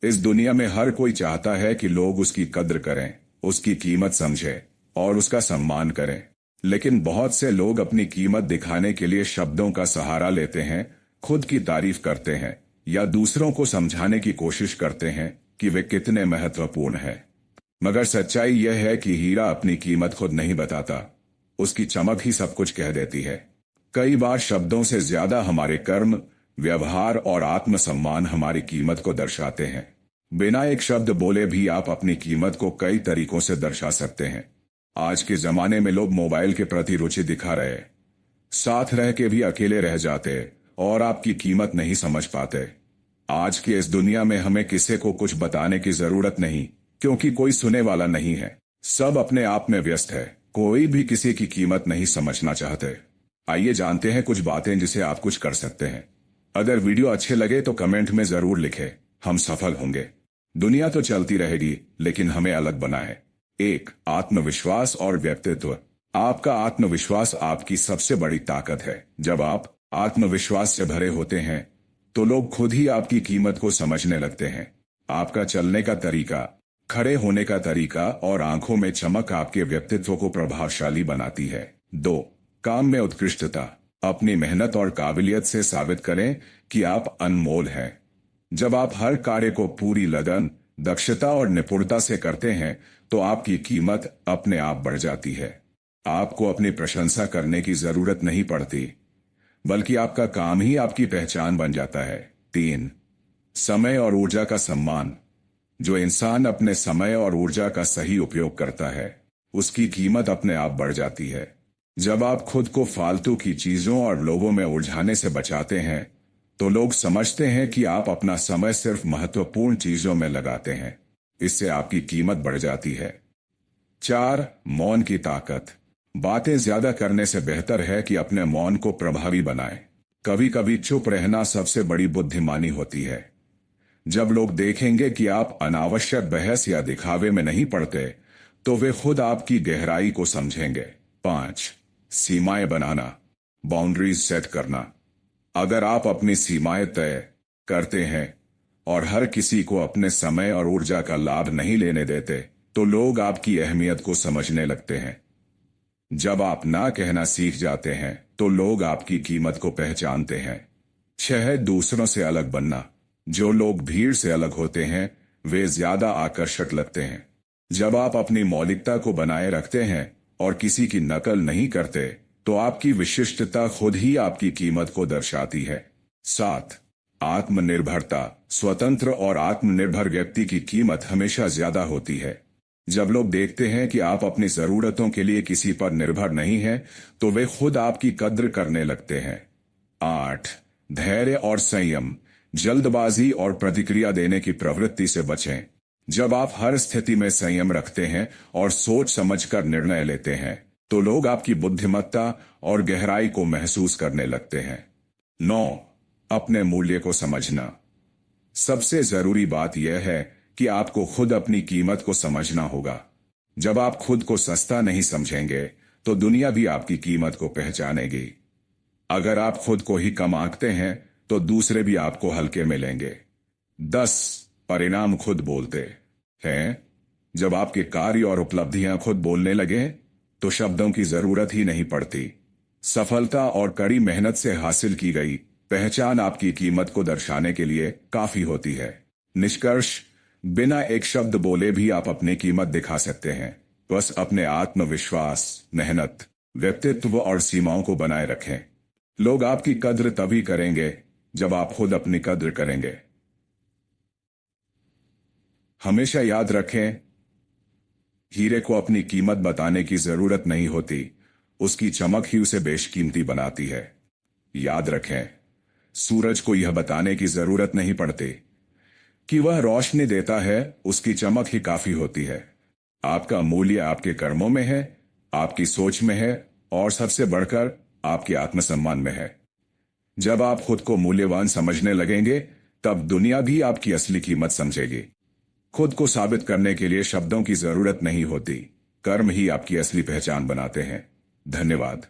इस दुनिया में हर कोई चाहता है कि लोग उसकी कद्र करें, उसकी कीमत समझें और उसका सम्मान करें। लेकिन बहुत से लोग अपनी कीमत दिखाने के लिए शब्दों का सहारा लेते हैं, खुद की तारीफ करते हैं या दूसरों को समझाने की कोशिश करते हैं कि वे कितने महत्वपूर्ण हैं। मगर सच्चाई यह है कि हीरा अपनी कीमत खुद नहीं बताता, उसकी चमक ही सब कुछ कह देती है। कई बार शब्दों से ज्यादा हमारे कर्म, व्यवहार और आत्मसम्मान हमारी कीमत को दर्शाते हैं। बिना एक शब्द बोले भी आप अपनी कीमत को कई तरीकों से दर्शा सकते हैं। आज के जमाने में लोग मोबाइल के प्रति रुचि दिखा रहे, साथ रह के भी अकेले रह जाते और आपकी कीमत नहीं समझ पाते। आज की इस दुनिया में हमें किसी को कुछ बताने की जरूरत नहीं, क्योंकि कोई सुनने वाला नहीं है। सब अपने आप में व्यस्त है, कोई भी किसी की कीमत नहीं समझना चाहते। आइए जानते हैं कुछ बातें जिसे आप कुछ कर सकते हैं। अगर वीडियो अच्छे लगे तो कमेंट में जरूर लिखें, हम सफल होंगे। दुनिया तो चलती रहेगी, लेकिन हमें अलग बनाए। 1. आत्मविश्वास और व्यक्तित्व। आपका आत्मविश्वास आपकी सबसे बड़ी ताकत है। जब आप आत्मविश्वास से भरे होते हैं तो लोग खुद ही आपकी कीमत को समझने लगते हैं। आपका चलने का तरीका, खड़े होने का तरीका और आंखों में चमक आपके व्यक्तित्व को प्रभावशाली बनाती है। 2. काम में उत्कृष्टता। अपनी मेहनत और काबिलियत से साबित करें कि आप अनमोल हैं। जब आप हर कार्य को पूरी लगन, दक्षता और निपुणता से करते हैं तो आपकी कीमत अपने आप बढ़ जाती है। आपको अपनी प्रशंसा करने की जरूरत नहीं पड़ती, बल्कि आपका काम ही आपकी पहचान बन जाता है। 3. समय और ऊर्जा का सम्मान। जो इंसान अपने समय और ऊर्जा का सही उपयोग करता है, उसकी कीमत अपने आप बढ़ जाती है। जब आप खुद को फालतू की चीजों और लोगों में उलझाने से बचाते हैं तो लोग समझते हैं कि आप अपना समय सिर्फ महत्वपूर्ण चीजों में लगाते हैं। इससे आपकी कीमत बढ़ जाती है। 4. मौन की ताकत। बातें ज्यादा करने से बेहतर है कि अपने मौन को प्रभावी बनाएं। कभी कभी चुप रहना सबसे बड़ी बुद्धिमानी होती है। जब लोग देखेंगे कि आप अनावश्यक बहस या दिखावे में नहीं पड़ते तो वे खुद आपकी गहराई को समझेंगे। 5. सीमाएं बनाना, बाउंड्रीज सेट करना। अगर आप अपनी सीमाएं तय करते हैं और हर किसी को अपने समय और ऊर्जा का लाभ नहीं लेने देते तो लोग आपकी अहमियत को समझने लगते हैं। जब आप ना कहना सीख जाते हैं तो लोग आपकी कीमत को पहचानते हैं। 6. दूसरों से अलग बनना। जो लोग भीड़ से अलग होते हैं वे ज्यादा आकर्षक लगते हैं। जब आप अपनी मौलिकता को बनाए रखते हैं और किसी की नकल नहीं करते तो आपकी विशिष्टता खुद ही आपकी कीमत को दर्शाती है। 7. आत्मनिर्भरता। स्वतंत्र और आत्मनिर्भर व्यक्ति की कीमत हमेशा ज्यादा होती है। जब लोग देखते हैं कि आप अपनी जरूरतों के लिए किसी पर निर्भर नहीं हैं तो वे खुद आपकी कद्र करने लगते हैं। 8. धैर्य और संयम। जल्दबाजी और प्रतिक्रिया देने की प्रवृत्ति से बचें। जब आप हर स्थिति में संयम रखते हैं और सोच समझकर निर्णय लेते हैं तो लोग आपकी बुद्धिमत्ता और गहराई को महसूस करने लगते हैं। 9. अपने मूल्य को समझना। सबसे जरूरी बात यह है कि आपको खुद अपनी कीमत को समझना होगा। जब आप खुद को सस्ता नहीं समझेंगे तो दुनिया भी आपकी कीमत को पहचानेगी। अगर आप खुद को ही कम आंकते हैं तो दूसरे भी आपको हल्के में लेंगे। 10. परिणाम खुद बोलते हैं। जब आपके कार्य और उपलब्धियां खुद बोलने लगे तो शब्दों की जरूरत ही नहीं पड़ती। सफलता और कड़ी मेहनत से हासिल की गई पहचान आपकी कीमत को दर्शाने के लिए काफी होती है। निष्कर्ष, बिना एक शब्द बोले भी आप अपनी कीमत दिखा सकते हैं। बस अपने आत्मविश्वास, मेहनत, व्यक्तित्व और सीमाओं को बनाए रखें। लोग आपकी कद्र तभी करेंगे जब आप खुद अपनी कद्र करेंगे। हमेशा याद रखें, हीरे को अपनी कीमत बताने की जरूरत नहीं होती, उसकी चमक ही उसे बेशकीमती बनाती है। याद रखें, सूरज को यह बताने की जरूरत नहीं पड़ती कि वह रोशनी देता है, उसकी चमक ही काफी होती है। आपका मूल्य आपके कर्मों में है, आपकी सोच में है और सबसे बढ़कर आपके आत्मसम्मान में है। जब आप खुद को मूल्यवान समझने लगेंगे तब दुनिया भी आपकी असली कीमत समझेगी। खुद को साबित करने के लिए शब्दों की जरूरत नहीं होती, कर्म ही आपकी असली पहचान बनाते हैं। धन्यवाद।